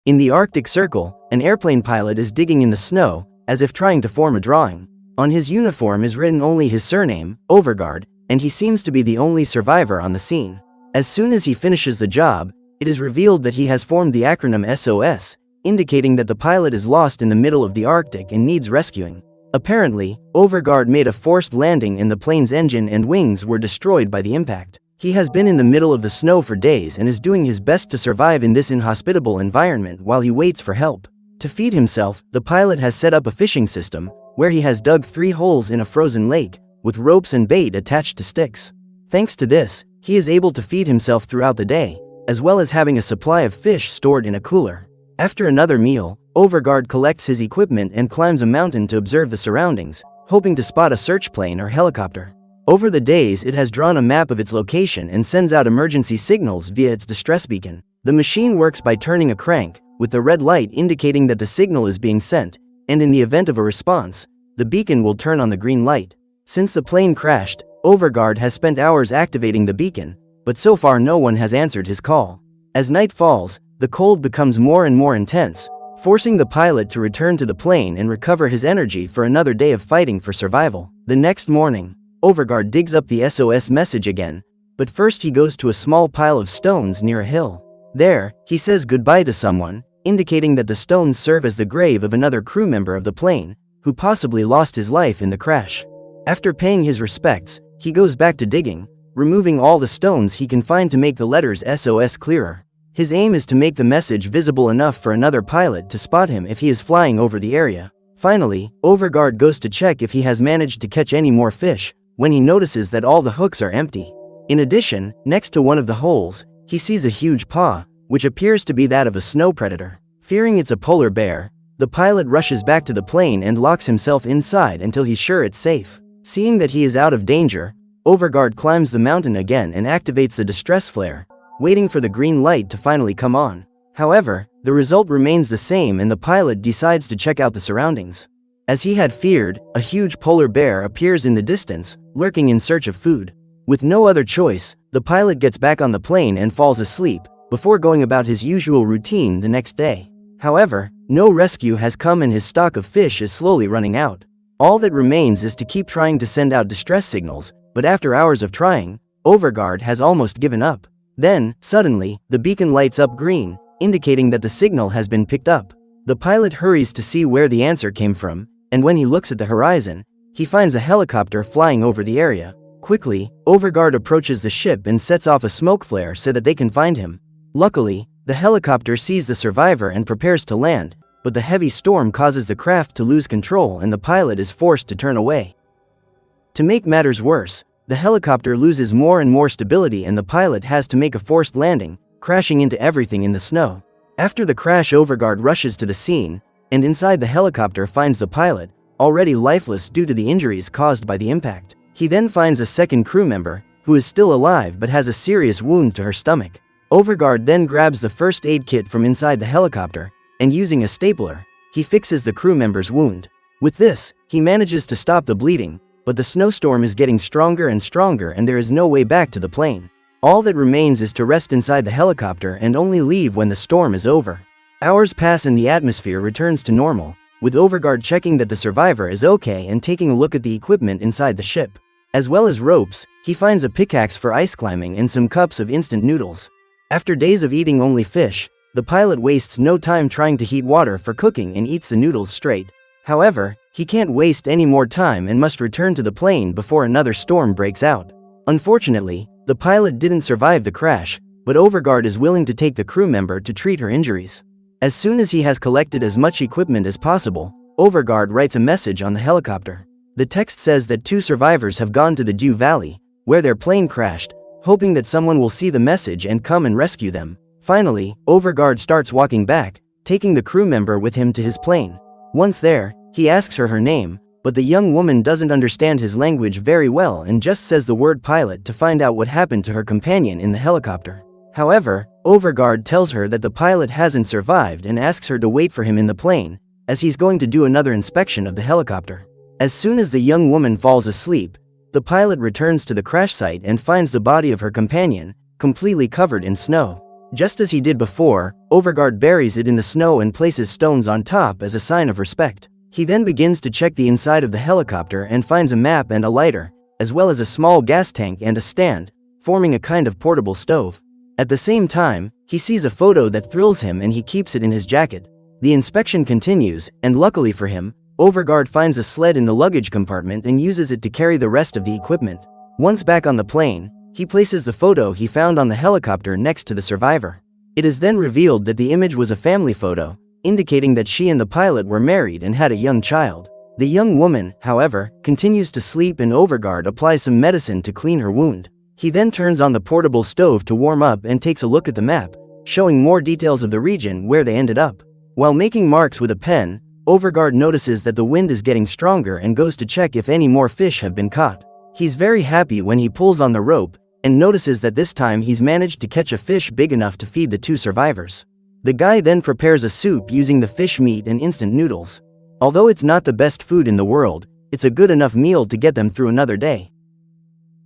In the Arctic Circle, an airplane pilot is digging in the snow, as if trying to form a drawing. On his uniform is written only his surname, Overgaard, and he seems to be the only survivor on the scene. As soon as he finishes the job, it is revealed that he has formed the acronym SOS, indicating that the pilot is lost in the middle of the Arctic and needs rescuing. Apparently, Overgaard made a forced landing and the plane's engine and wings were destroyed by the impact. He has been in the middle of the snow for days and is doing his best to survive in this inhospitable environment while he waits for help. To feed himself, the pilot has set up a fishing system, where he has dug 3 holes in a frozen lake, with ropes and bait attached to sticks. Thanks to this, he is able to feed himself throughout the day, as well as having a supply of fish stored in a cooler. After another meal, Overgaard collects his equipment and climbs a mountain to observe the surroundings, hoping to spot a search plane or helicopter. Over the days, it has drawn a map of its location and sends out emergency signals via its distress beacon. The machine works by turning a crank, with the red light indicating that the signal is being sent, and in the event of a response, the beacon will turn on the green light. Since the plane crashed, Overgaard has spent hours activating the beacon, but so far no one has answered his call. As night falls, the cold becomes more and more intense, forcing the pilot to return to the plane and recover his energy for another day of fighting for survival. The next morning, Overgaard digs up the SOS message again, but first he goes to a small pile of stones near a hill. There, he says goodbye to someone, indicating that the stones serve as the grave of another crew member of the plane, who possibly lost his life in the crash. After paying his respects, he goes back to digging, removing all the stones he can find to make the letters SOS clearer. His aim is to make the message visible enough for another pilot to spot him if he is flying over the area. Finally, Overgaard goes to check if he has managed to catch any more fish, when he notices that all the hooks are empty. In addition, next to one of the holes, he sees a huge paw, which appears to be that of a snow predator. Fearing it's a polar bear, the pilot rushes back to the plane and locks himself inside until he's sure it's safe. Seeing that he is out of danger, Overgaard climbs the mountain again and activates the distress flare, waiting for the green light to finally come on. However, the result remains the same and the pilot decides to check out the surroundings. As he had feared, a huge polar bear appears in the distance, lurking in search of food. With no other choice, the pilot gets back on the plane and falls asleep, before going about his usual routine the next day. However, no rescue has come and his stock of fish is slowly running out. All that remains is to keep trying to send out distress signals, but after hours of trying, Overgaard has almost given up. Then, suddenly, the beacon lights up green, indicating that the signal has been picked up. The pilot hurries to see where the answer came from, and when he looks at the horizon, he finds a helicopter flying over the area. Quickly, Overgaard approaches the ship and sets off a smoke flare so that they can find him. Luckily, the helicopter sees the survivor and prepares to land, but the heavy storm causes the craft to lose control and the pilot is forced to turn away. To make matters worse, the helicopter loses more and more stability and the pilot has to make a forced landing, crashing into everything in the snow. After the crash, Overgaard rushes to the scene, and inside the helicopter finds the pilot, already lifeless due to the injuries caused by the impact. He then finds a second crew member, who is still alive but has a serious wound to her stomach. Overgaard then grabs the first aid kit from inside the helicopter, and using a stapler, he fixes the crew member's wound. With this, he manages to stop the bleeding, but the snowstorm is getting stronger and stronger and there is no way back to the plane. All that remains is to rest inside the helicopter and only leave when the storm is over. Hours pass and the atmosphere returns to normal, with Overgaard checking that the survivor is okay and taking a look at the equipment inside the ship. As well as ropes, he finds a pickaxe for ice climbing and some cups of instant noodles. After days of eating only fish, the pilot wastes no time trying to heat water for cooking and eats the noodles straight. However, he can't waste any more time and must return to the plane before another storm breaks out. Unfortunately, the pilot didn't survive the crash, but Overgaard is willing to take the crew member to treat her injuries. As soon as he has collected as much equipment as possible, Overgaard writes a message on the helicopter. The text says that 2 survivors have gone to the Dew Valley, where their plane crashed, hoping that someone will see the message and come and rescue them. Finally, Overgaard starts walking back, taking the crew member with him to his plane. Once there, he asks her name, but the young woman doesn't understand his language very well and just says the word pilot to find out what happened to her companion in the helicopter. However, Overgaard tells her that the pilot hasn't survived and asks her to wait for him in the plane, as he's going to do another inspection of the helicopter. As soon as the young woman falls asleep, the pilot returns to the crash site and finds the body of her companion, completely covered in snow. Just as he did before, Overguard buries it in the snow and places stones on top as a sign of respect. He then begins to check the inside of the helicopter and finds a map and a lighter, as well as a small gas tank and a stand, forming a kind of portable stove. At the same time, he sees a photo that thrills him and he keeps it in his jacket. The inspection continues, and luckily for him, Overguard finds a sled in the luggage compartment and uses it to carry the rest of the equipment. Once back on the plane, he places the photo he found on the helicopter next to the survivor. It is then revealed that the image was a family photo, indicating that she and the pilot were married and had a young child. The young woman, however, continues to sleep and Overguard applies some medicine to clean her wound. He then turns on the portable stove to warm up and takes a look at the map, showing more details of the region where they ended up. While making marks with a pen, Overguard notices that the wind is getting stronger and goes to check if any more fish have been caught. He's very happy when he pulls on the rope and notices that this time he's managed to catch a fish big enough to feed the 2 survivors. The guy then prepares a soup using the fish meat and instant noodles. Although it's not the best food in the world, it's a good enough meal to get them through another day.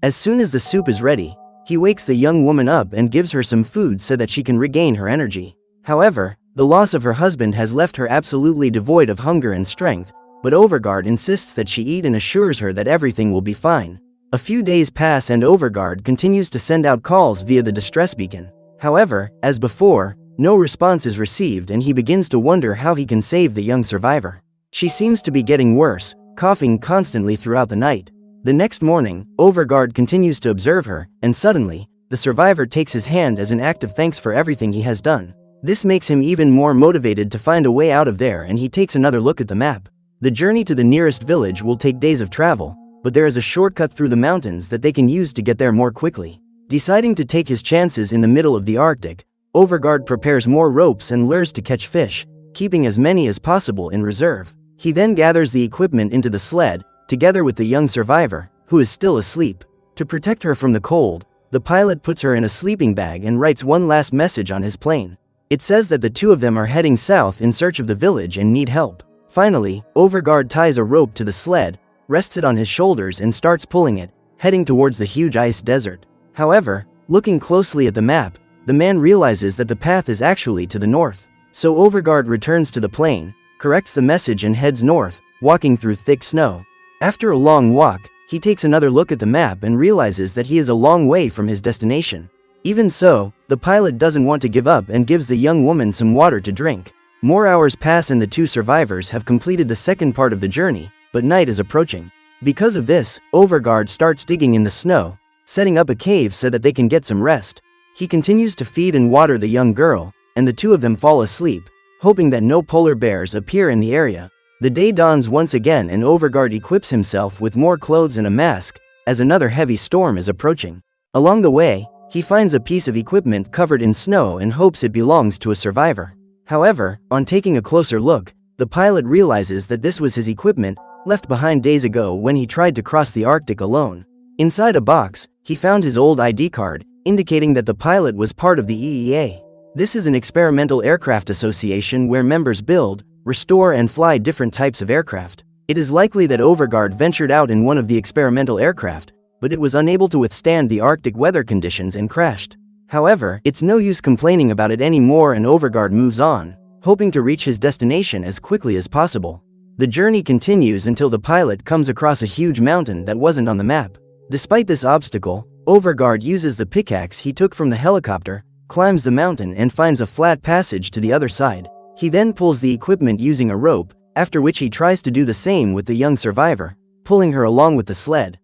As soon as the soup is ready, he wakes the young woman up and gives her some food so that she can regain her energy. However, the loss of her husband has left her absolutely devoid of hunger and strength, but Overguard insists that she eat and assures her that everything will be fine. A few days pass and Overguard continues to send out calls via the distress beacon. However, as before, no response is received and he begins to wonder how he can save the young survivor. She seems to be getting worse, coughing constantly throughout the night. The next morning, Overguard continues to observe her, and suddenly, the survivor takes his hand as an act of thanks for everything he has done. This makes him even more motivated to find a way out of there and he takes another look at the map. The journey to the nearest village will take days of travel, but there is a shortcut through the mountains that they can use to get there more quickly. Deciding to take his chances in the middle of the Arctic, Overguard prepares more ropes and lures to catch fish, keeping as many as possible in reserve. He then gathers the equipment into the sled, together with the young survivor, who is still asleep. To protect her from the cold, the pilot puts her in a sleeping bag and writes one last message on his plane. It says that the 2 of them are heading south in search of the village and need help. Finally, Overguard ties a rope to the sled, rests it on his shoulders and starts pulling it, heading towards the huge ice desert. However, looking closely at the map, the man realizes that the path is actually to the north. So Overguard returns to the plane, corrects the message and heads north, walking through thick snow. After a long walk, he takes another look at the map and realizes that he is a long way from his destination. Even so, the pilot doesn't want to give up and gives the young woman some water to drink. More hours pass and the 2 survivors have completed the second part of the journey, but night is approaching. Because of this, Overguard starts digging in the snow, setting up a cave so that they can get some rest. He continues to feed and water the young girl, and the 2 of them fall asleep, hoping that no polar bears appear in the area. The day dawns once again and Overguard equips himself with more clothes and a mask, as another heavy storm is approaching. Along the way, he finds a piece of equipment covered in snow and hopes it belongs to a survivor. However, on taking a closer look, the pilot realizes that this was his equipment, left behind days ago when he tried to cross the Arctic alone. Inside a box, he found his old ID card, indicating that the pilot was part of the EEA. This is an experimental aircraft association where members build, restore and fly different types of aircraft. It is likely that Overguard ventured out in one of the experimental aircraft, but it was unable to withstand the Arctic weather conditions and crashed. However, it's no use complaining about it anymore and Overguard moves on, hoping to reach his destination as quickly as possible. The journey continues until the pilot comes across a huge mountain that wasn't on the map. Despite this obstacle, Overguard uses the pickaxe he took from the helicopter, climbs the mountain and finds a flat passage to the other side. He then pulls the equipment using a rope, after which he tries to do the same with the young survivor, pulling her along with the sled.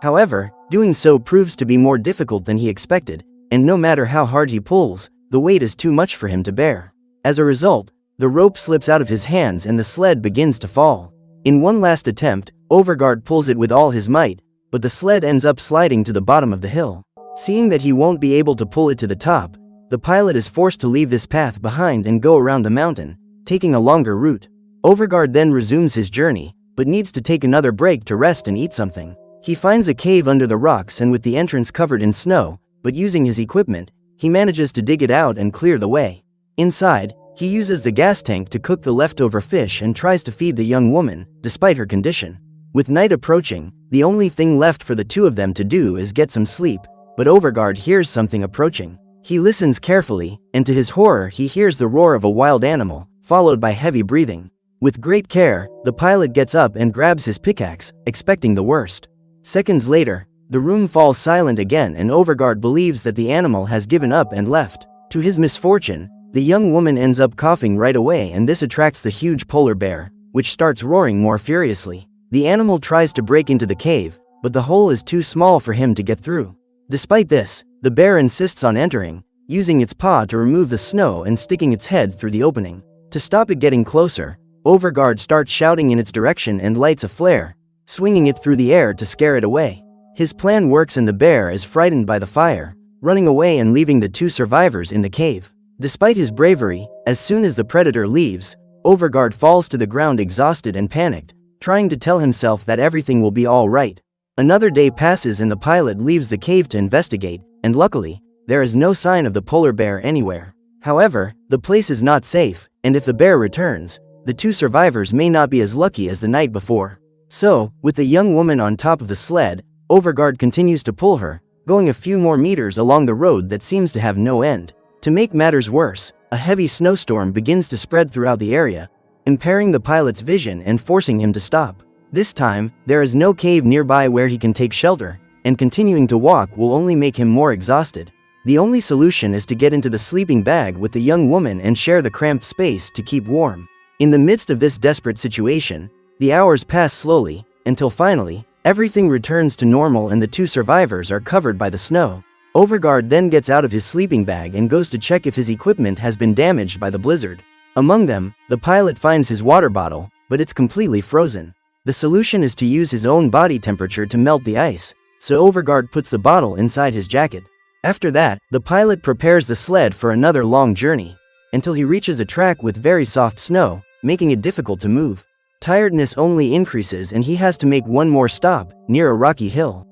However, doing so proves to be more difficult than he expected, and no matter how hard he pulls, the weight is too much for him to bear. As a result, the rope slips out of his hands and the sled begins to fall. In one last attempt, Overguard pulls it with all his might, but the sled ends up sliding to the bottom of the hill. Seeing that he won't be able to pull it to the top, the pilot is forced to leave this path behind and go around the mountain, taking a longer route. Overguard then resumes his journey, but needs to take another break to rest and eat something. He finds a cave under the rocks and with the entrance covered in snow, but using his equipment, he manages to dig it out and clear the way. Inside, he uses the gas tank to cook the leftover fish and tries to feed the young woman, despite her condition. With night approaching, the only thing left for the 2 of them to do is get some sleep, but Overguard hears something approaching. He listens carefully, and to his horror he hears the roar of a wild animal, followed by heavy breathing. With great care, the pilot gets up and grabs his pickaxe, expecting the worst. Seconds later, the room falls silent again and Overgaard believes that the animal has given up and left. To his misfortune, the young woman ends up coughing right away, and this attracts the huge polar bear, which starts roaring more furiously. The animal tries to break into the cave, but the hole is too small for him to get through. Despite this, the bear insists on entering, using its paw to remove the snow and sticking its head through the opening. To stop it getting closer, Overgaard starts shouting in its direction and lights a flare, swinging it through the air to scare it away. His plan works and the bear is frightened by the fire, running away and leaving the 2 survivors in the cave. Despite his bravery, as soon as the predator leaves, Overgaard falls to the ground exhausted and panicked, trying to tell himself that everything will be all right. Another day passes and the pilot leaves the cave to investigate, and luckily, there is no sign of the polar bear anywhere. However, the place is not safe, and if the bear returns, the 2 survivors may not be as lucky as the night before. So, with the young woman on top of the sled, Overgaard continues to pull her, going a few more meters along the road that seems to have no end. To make matters worse, a heavy snowstorm begins to spread throughout the area, impairing the pilot's vision and forcing him to stop. This time, there is no cave nearby where he can take shelter, and continuing to walk will only make him more exhausted. The only solution is to get into the sleeping bag with the young woman and share the cramped space to keep warm. In the midst of this desperate situation, the hours pass slowly, until finally, everything returns to normal and the 2 survivors are covered by the snow. Overgaard then gets out of his sleeping bag and goes to check if his equipment has been damaged by the blizzard. Among them, the pilot finds his water bottle, but it's completely frozen. The solution is to use his own body temperature to melt the ice, so Overgaard puts the bottle inside his jacket. After that, the pilot prepares the sled for another long journey, until he reaches a track with very soft snow, making it difficult to move. Tiredness only increases and he has to make one more stop, near a rocky hill.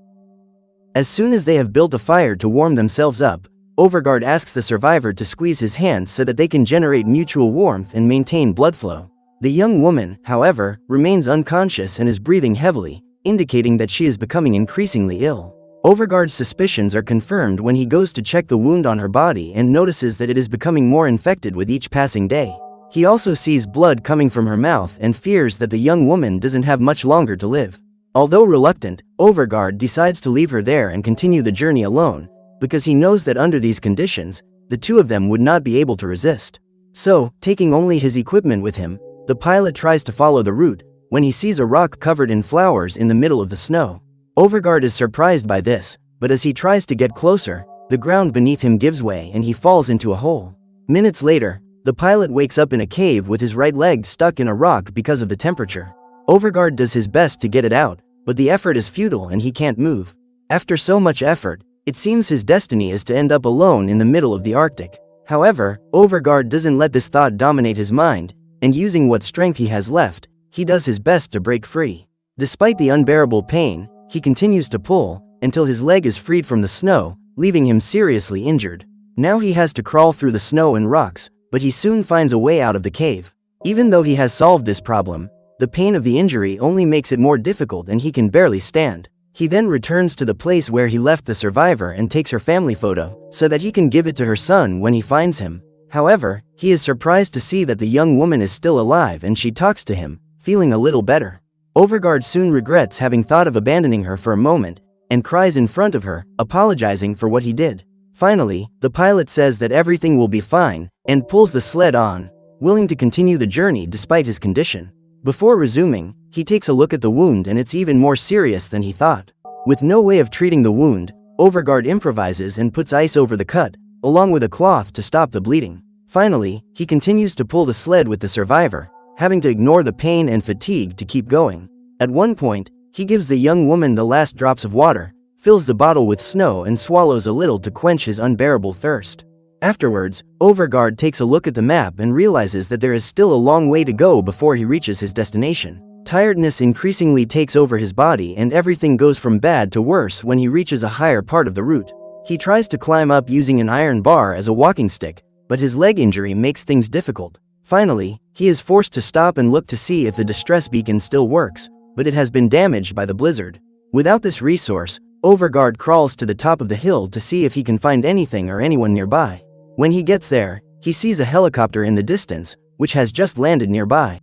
As soon as they have built a fire to warm themselves up, Overgaard asks the survivor to squeeze his hands so that they can generate mutual warmth and maintain blood flow. The young woman, however, remains unconscious and is breathing heavily, indicating that she is becoming increasingly ill. Overgaard's suspicions are confirmed when he goes to check the wound on her body and notices that it is becoming more infected with each passing day. He also sees blood coming from her mouth and fears that the young woman doesn't have much longer to live. Although reluctant, Overgaard decides to leave her there and continue the journey alone, because he knows that under these conditions, the 2 of them would not be able to resist. So, taking only his equipment with him, the pilot tries to follow the route, when he sees a rock covered in flowers in the middle of the snow. Overgaard is surprised by this, but as he tries to get closer, the ground beneath him gives way and he falls into a hole. Minutes later, the pilot wakes up in a cave with his right leg stuck in a rock because of the temperature. Overgaard does his best to get it out, but the effort is futile and he can't move. After so much effort, it seems his destiny is to end up alone in the middle of the Arctic. However, Overgaard doesn't let this thought dominate his mind, and using what strength he has left, he does his best to break free. Despite the unbearable pain, he continues to pull, until his leg is freed from the snow, leaving him seriously injured. Now he has to crawl through the snow and rocks, but he soon finds a way out of the cave. Even though he has solved this problem, the pain of the injury only makes it more difficult and he can barely stand. He then returns to the place where he left the survivor and takes her family photo, so that he can give it to her son when he finds him. However, he is surprised to see that the young woman is still alive and she talks to him, feeling a little better. Overgaard soon regrets having thought of abandoning her for a moment, and cries in front of her, apologizing for what he did. Finally, the pilot says that everything will be fine, and pulls the sled on, willing to continue the journey despite his condition. Before resuming, he takes a look at the wound and it's even more serious than he thought. With no way of treating the wound, Overgaard improvises and puts ice over the cut, along with a cloth to stop the bleeding. Finally, he continues to pull the sled with the survivor, having to ignore the pain and fatigue to keep going. At one point, he gives the young woman the last drops of water, fills the bottle with snow and swallows a little to quench his unbearable thirst. Afterwards, Overgaard takes a look at the map and realizes that there is still a long way to go before he reaches his destination. Tiredness increasingly takes over his body and everything goes from bad to worse when he reaches a higher part of the route. He tries to climb up using an iron bar as a walking stick, but his leg injury makes things difficult. Finally, he is forced to stop and look to see if the distress beacon still works, but it has been damaged by the blizzard. Without this resource, Overguard crawls to the top of the hill to see if he can find anything or anyone nearby. When he gets there, he sees a helicopter in the distance, which has just landed nearby.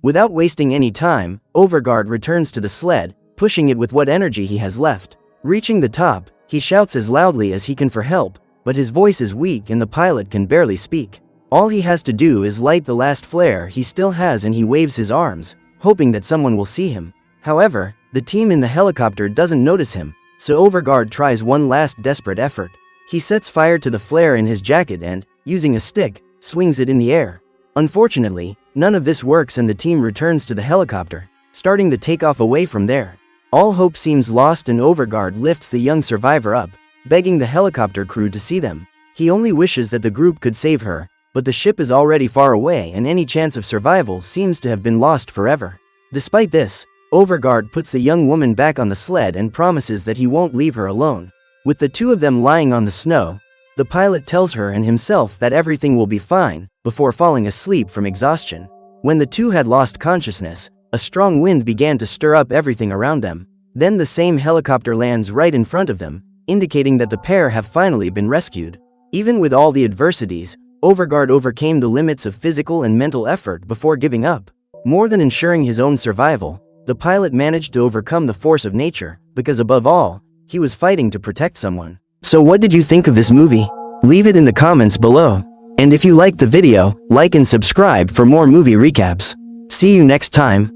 Without wasting any time, Overguard returns to the sled, pushing it with what energy he has left. Reaching the top, he shouts as loudly as he can for help, but his voice is weak and the pilot can barely speak. All he has to do is light the last flare he still has and he waves his arms, hoping that someone will see him. However, the team in the helicopter doesn't notice him, so Overguard tries one last desperate effort. He sets fire to the flare in his jacket and, using a stick, swings it in the air. Unfortunately, none of this works and the team returns to the helicopter, starting the takeoff away from there. All hope seems lost and Overguard lifts the young survivor up, begging the helicopter crew to see them. He only wishes that the group could save her, but the ship is already far away and any chance of survival seems to have been lost forever. Despite this, Overguard puts the young woman back on the sled and promises that he won't leave her alone. With the two of them lying on the snow, the pilot tells her and himself that everything will be fine, before falling asleep from exhaustion. When the two had lost consciousness, a strong wind began to stir up everything around them. Then the same helicopter lands right in front of them, indicating that the pair have finally been rescued. Even with all the adversities, Overguard overcame the limits of physical and mental effort before giving up. More than ensuring his own survival, the pilot managed to overcome the force of nature, because above all, he was fighting to protect someone. So what did you think of this movie? Leave it in the comments below. And if you liked the video, like and subscribe for more movie recaps. See you next time.